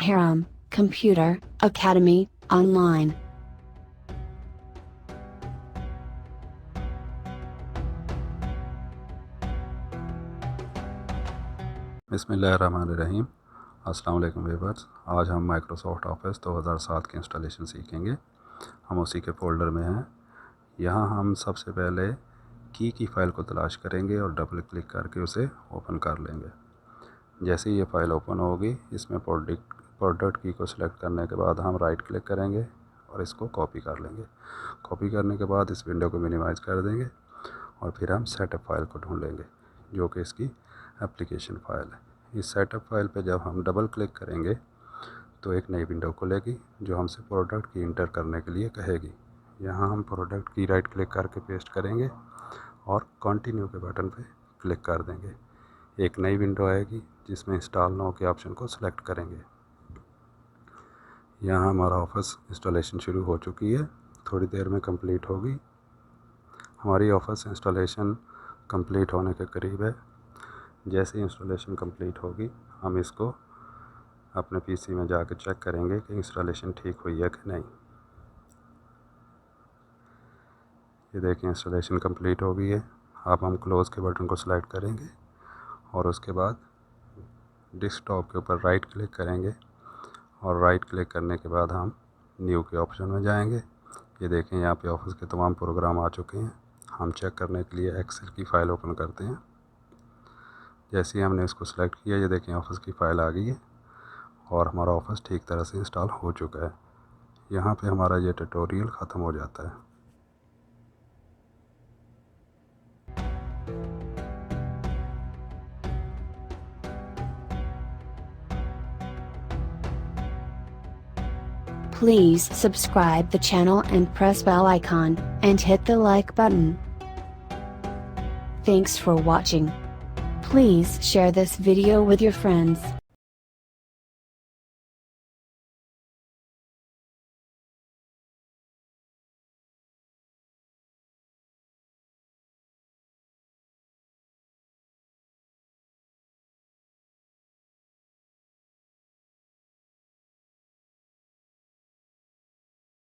Haram Computer Academy Online। बिस्मिल्लाहिर्रहमानिर्रहीम। अस्सलाम वालेकुम व्यूअर्स। आज हम माइक्रोसॉफ्ट ऑफिस 2007 की इंस्टॉलेशन सीखेंगे। हम उसी के फ़ोल्डर में हैं। यहाँ हम सबसे पहले की फ़ाइल को तलाश करेंगे और डबल क्लिक करके उसे ओपन कर लेंगे। जैसे ही ये फ़ाइल ओपन होगी, इसमें प्रोडक्ट की को सिलेक्ट करने के बाद हम राइट क्लिक करेंगे और इसको कॉपी कर लेंगे। कॉपी करने के बाद इस विंडो को मिनिमाइज़ कर देंगे और फिर हम सेटअप फ़ाइल को ढूँढेंगे, जो कि इसकी एप्लीकेशन फ़ाइल है। इस सेटअप फ़ाइल पे जब हम डबल क्लिक करेंगे तो एक नई विंडो खुलेगी जो हमसे प्रोडक्ट की इंटर करने के लिए कहेगी। यहाँ हम प्रोडक्ट की राइट क्लिक करके पेस्ट करेंगे और कंटिन्यू के बटन पे क्लिक कर देंगे। एक नई विंडो आएगी जिसमें इंस्टॉल नाउ के ऑप्शन को सिलेक्ट करेंगे। यहाँ हमारा ऑफिस इंस्टॉलेशन शुरू हो चुकी है, थोड़ी देर में कंप्लीट होगी। हमारी ऑफिस इंस्टॉलेशन कंप्लीट होने के करीब है। जैसे इंस्टॉलेशन कंप्लीट होगी, हम इसको अपने पीसी में जाकर चेक करेंगे कि इंस्टॉलेशन ठीक हुई है कि नहीं। ये देखिए, इंस्टॉलेशन कंप्लीट हो गई है। अब हम क्लोज़ के बटन को सिलेक्ट करेंगे और उसके बाद डेस्कटॉप के ऊपर राइट क्लिक करेंगे और राइट क्लिक करने के बाद हम न्यू के ऑप्शन में जाएंगे। ये देखें, यहाँ पे ऑफिस के तमाम प्रोग्राम आ चुके हैं। हम चेक करने के लिए एक्सेल की फ़ाइल ओपन करते हैं। जैसे ही हमने इसको सिलेक्ट किया, ये देखें ऑफिस की फ़ाइल आ गई है और हमारा ऑफिस ठीक तरह से इंस्टॉल हो चुका है। यहाँ पे हमारा ये ट्यूटोरियल ख़त्म हो जाता है। Please subscribe the channel and press bell icon and hit the like button. Thanks for watching. Please share this video with your friends.